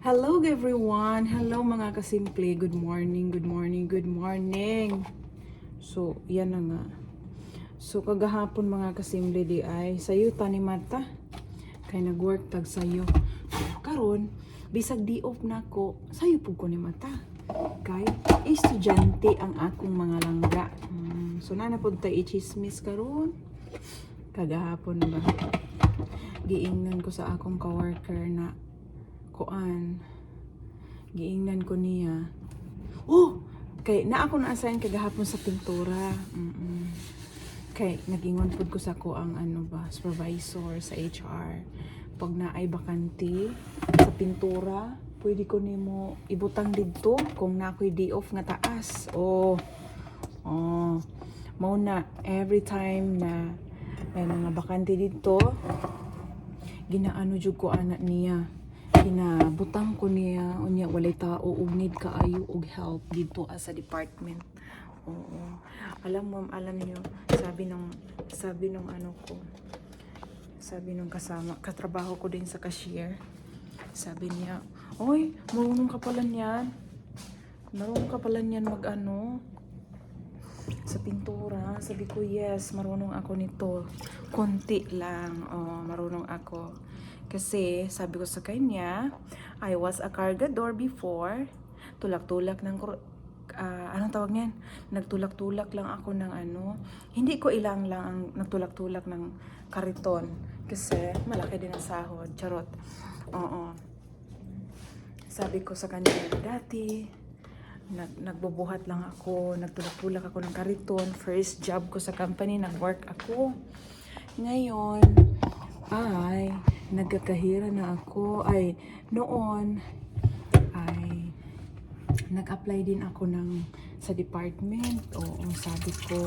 Hello everyone! Hello mga kasimple. Good morning, good morning, good morning. So, yan na nga. So, kagahapon mga kasimple di ay sayo ni Mata. Kay nag-work tag sayo. Karon, bisag di off na ko, sayo po ko ni Mata. Kay, estudyante ang akong mga langga. So, nanapod tayo i-chismis karon. Kagahapon ba? Giingnan ko sa akong coworker na kuan, giingnan ko niya. Oh, kay na ako na-assign kagahapon sa pintura. Kay nagingon pud ko sa ko ang supervisor sa HR. Pag naay bakante sa pintura, pwede ko nimo ibutang didto kung na ako'y day off nga taas. Oh, mao na every time na may mga bakante dito, ginaano jud ko anak niya. Ginabutang ko niya unya walay tao ug need kaayo og help dito sa department. Oo. Alam niyo, sabi nung kasama, katrabaho ko din sa cashier. Sabi niya, "Oy, marunong ka pala niyan. Marunong ka pala niyan sa pintura." Sabi ko, "Yes, marunong ako nito. Konti lang. Marunong ako." Kasi sabi ko sa kanya, I was a cargador before. Tulak-tulak ng anong tawag niyan? Nagtulak-tulak lang ako ng hindi ko ilang lang ang nagtulak-tulak ng kariton. Kasi malaki din ang sahod. Charot. Oo. Sabi ko sa kanya, dati, nagbubuhat lang ako, nagtulak-tulak ako ng kariton. First job ko sa company, nag-work ako. Ngayon, ay nagkakahira na ako. Noon ay nag-apply din ako sa department. Oo, sabi ko.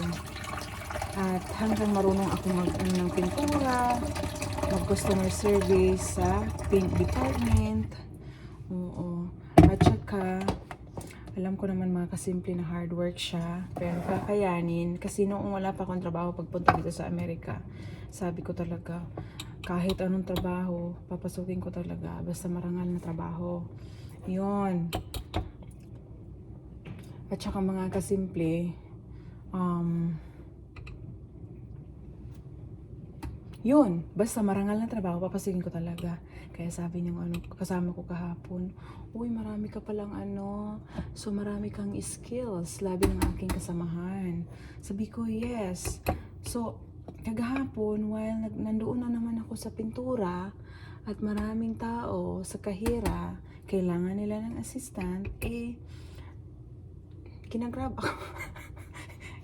At hanggang marunong ako ng pintura, mag-customer service sa paint department. Oo. At saka, alam ko naman mga kasimple na hard work siya. Pero kakayanin. Kasi noong wala pa akong trabaho pagpunta dito sa Amerika, sabi ko talaga, kahit anong trabaho, papasukin ko talaga. Basta marangal na trabaho. Yun. At saka mga kasimple, yun. Basta marangal na trabaho, papasukin ko talaga. Kaya sabi niyo kasama ko kahapon, "Uy, marami ka palang so marami kang skills." Labi ng aking kasamahan. Sabi ko, "Yes." So, kagahapon, while nandoon na naman ako sa pintura at maraming tao sa kahira, kailangan nila ng assistant, kinagrab ako.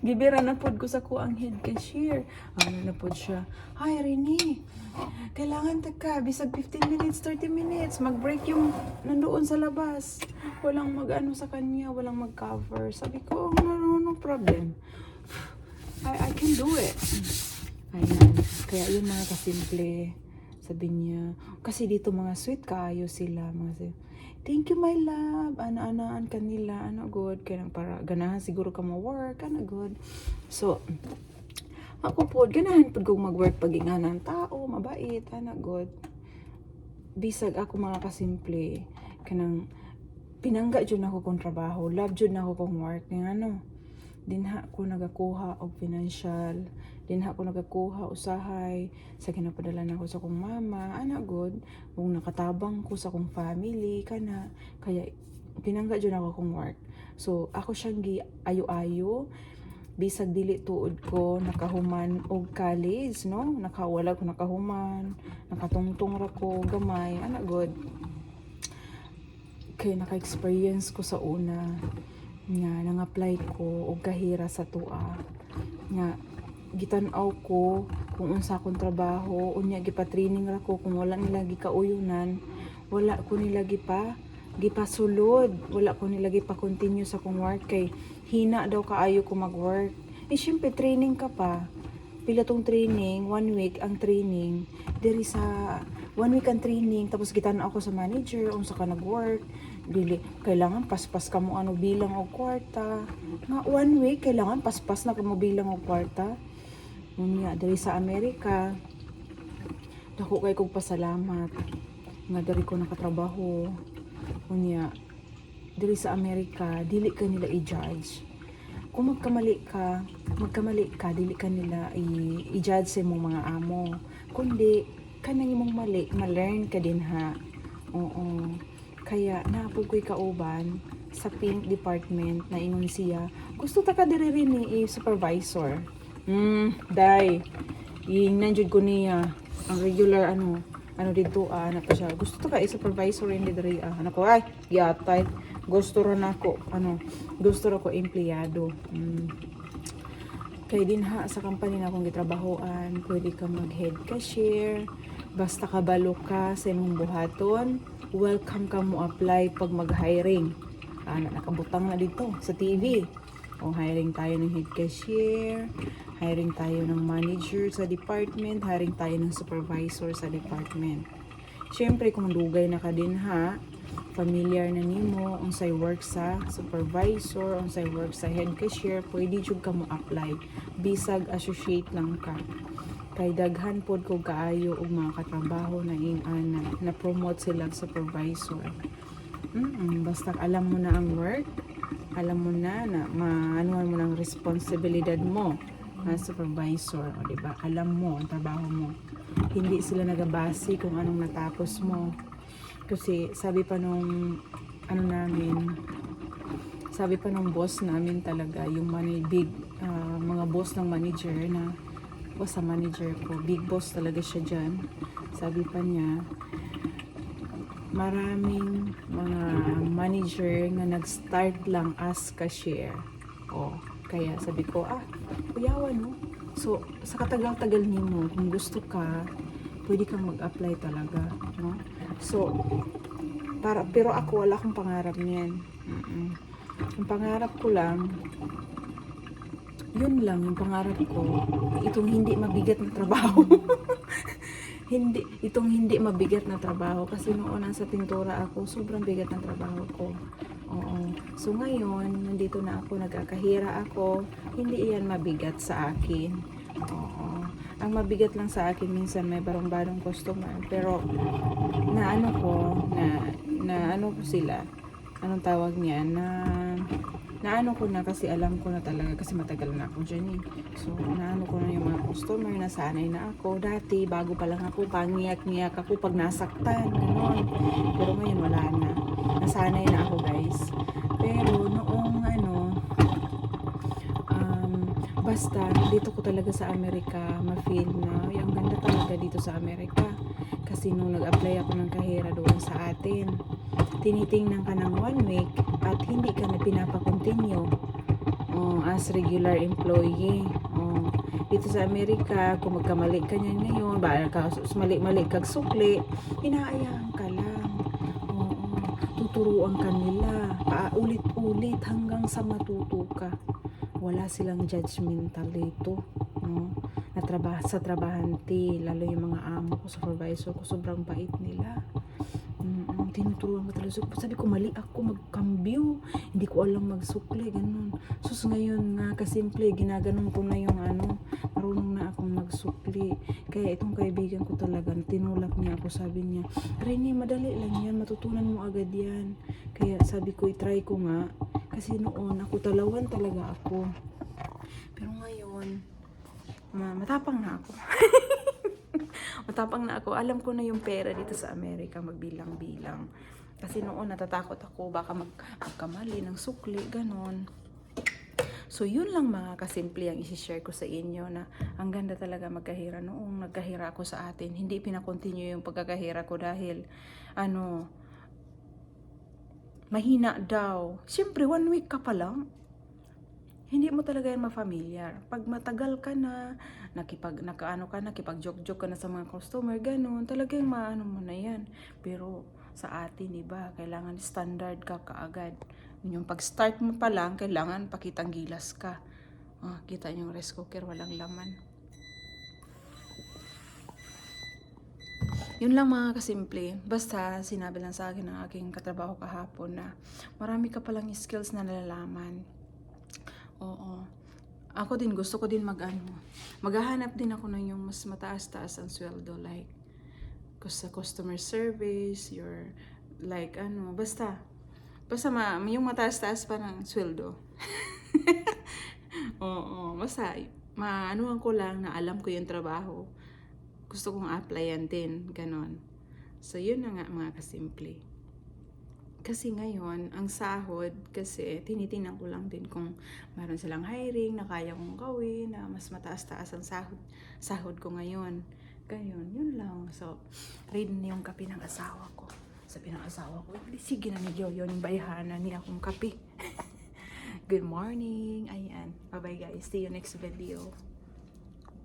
Gibira na pod ko sa kuang head cashier. Na pod siya, "Hi, Rene. Kailangan ka, bisag 15 minutes, 30 minutes. Mag-break yung nandoon sa labas. Walang sa kanya, walang mag-cover." Sabi ko, no problem. I can do it." Ayan. Kaya yun mga kasimple. Sabi niya, kasi dito mga sweet kaayo sila. "Thank you, my love. Ana-anaan kanila. Good." Kaya para ganahan siguro ka mo-work. Good. So, ako po, ganahan po kong mag-work pag inganan tao, mabait. Good. Bisag ako mga kasimple. Kanang pinangga dyan ako kong trabaho. Love dyan ako kong work. Dinha ko nagakuha og financial, dinha ko nagakuha usahay sa ginapadala nako sa kong mama, good, kung nakatabang ko sa kong family kaya pinangga jud ako kong work. So ako siyang ayo-ayo bisag dili tuod ko nakahuman og college, no, nakawala ko nakahuman, nakatungtong ra ko gamay, good. Kaya naka-experience ko sa una nga nang-apply ko og kahira sa tua nga gitan-aw ko kung unsa akong trabaho, unya gipa-training ra ko, kung wala nila gikauyunan, wala ko nila gipasulod, wala ko nila gipa-continue sa kong work kay hina daw kaayo ko mag-work. Syempre training ka pa, pila tong training, 1 week ang training, diri sa 1 week ang training, tapos gitan-aw ko sa manager unsa ka nag-work, dili kailangan paspas ka mo bilang og kwarta nga 1 week kailangan paspas na ka mo bilang og kwarta. Unya diri sa Amerika, dako kay kog pasalamat nga diri ko nakatrabaho Unya, diri sa Amerika, dili ka nila i-judge. Kung magkamali ka, dili ka nila i-judge sa imong mga amo. Kundi, kanang imong mali, ma-learn ka din ha. Oo. Kaya, naapog ko'y kauban sa pink department na ingon siya, gusto ta ka diri rin ni supervisor. Day, nandiyon ko niya, ang regular dito na pa siya. Gusto to ka i-supervisor hindi diri ano ko ay yatay. Gusto ra nako gusto ra ko empleyado. Kay din ha sa company na akong gitrabahoan, pwede ka mag-head cashier, basta kabalo ka sa imong buhaton, welcome ka mo apply pag mag-hiring. Nakabutang na dito sa TV. O hiring tayo ng head cashier, hiring tayo ng manager sa department, hiring tayo ng supervisor sa department. Siyempre kung dugay na ka din ha, familiar na nimo unsay work sa supervisor, unsay work sa head cashier, pwede jud ka mo apply bisag associate lang ka. Kay daghan pod ko kaayo og mga katrabaho na na promote sila supervisor. Basta alam mo na ang work, alam mo na maanuhan mo ng responsibilidad mo as supervisor, o diba? Alam mo ang trabaho mo. Hindi sila nagabase kung anong natapos mo. Kasi sabi pa nung sabi pa nung boss namin talaga, yung mga boss ng manager na boss sa manager ko, big boss talaga siya dyan. Sabi pa niya, maraming mga manager na nag-start lang as cashier. Kaya sabi ko, kuyawan no? So, sa katagal-tagal nimo, kung gusto ka, pwede kang mag-apply talaga, no? So, pero ako, wala akong pangarap niyan. Ang pangarap ko lang, yun lang, yung pangarap ko, itong hindi mabigat na trabaho. Hindi mabigat na trabaho kasi noon sa pintura ako, sobrang bigat ng trabaho ko. So ngayon, nandito na ako, nagkakahira ako, hindi iyan mabigat sa akin. Ang mabigat lang sa akin minsan may barong-barong customer, pero na ko sila, anong tawag niya, naano ko na kasi alam ko na talaga kasi matagal na ako dyan So, naano ko na yung mga customer, nasanay na ako. Dati, bago pa lang ako, pangiyak-ngiyak ako pag nasaktan, gano'n. Pero ngayon, wala na. Nasanay na ako, guys. Pero, noong basta, dito ko talaga sa Amerika, ma-feel na, ang ganda talaga dito sa Amerika. Kasi nung nag-apply ako ng kahera doon sa atin, tinitingnan ka ng 1 week at hindi ka na pinapakontinue as regular employee. Dito sa Amerika, kung magkamali ka niyan ngayon, mali kag sukli, inaayaan ka lang. Tuturuan ka nila, ulit-ulit hanggang sa matuto ka. Wala silang judgmental dito, no? Sa trabahante, lalo yung mga amo ko, supervisor ko, sobrang bait nila. Tinuturuan ko talaga. Sabi ko, mali ako magkambyo. Hindi ko alam magsukli, ganun. So, ngayon nga, kasimple, ginaganon ko na yung marunong na akong magsukli. Kaya itong kaibigan ko talaga, tinulak niya ako, sabi niya, Rene, madali lang yan, matutunan mo agad yan. Kaya sabi ko, itry ko nga. Kasi noon, talawan talaga ako. Pero ngayon, matapang na ako. Matapang na ako. Alam ko na yung pera dito sa Amerika, magbilang-bilang. Kasi noon natatakot ako, baka magkamali ng sukli, ganon. So yun lang mga kasimple ang isi-share ko sa inyo na ang ganda talaga magkahira. Noong nagkahira ako sa atin, hindi pinakontinue yung pagkakahira ko dahil mahina daw. Siyempre 1 week ka pa lang, hindi mo talaga yan ma-familiar. Pag matagal ka na, nakipag-joke-joke ka na sa mga customer, ganun, talagang maano mo na yan. Pero sa atin, diba, kailangan standard ka kaagad. Yung pag-start mo pa lang, kailangan pakitang gilas ka. Kita yung rice cooker, walang laman. Yun lang mga kasimple. Basta sinabi lang sa akin ng aking katrabaho kahapon na marami ka palang skills na nalalaman. Ako din, gusto ko din maghahanap din ako ng yung mas mataas-taas ang sweldo, like sa customer service, like ano, basta yung mataas-taas pa ng sweldo. Oo, basta maanuhan ko lang na alam ko yung trabaho. Gusto kong applyan din, ganon. So, yun na nga mga kasimple. Kasi ngayon, ang sahod, kasi tinitingnan ko lang din kung meron silang hiring na kaya kong gawin, na mas mataas-taas ang sahod ko ngayon. Ganyan, yun lang. So, ready na yung kape ng asawa ko. Sabi ng asawa ko, sige na ni Yoyo, yung bayhana niya akong kape. Good morning. Ayan. Bye-bye guys. See you next video.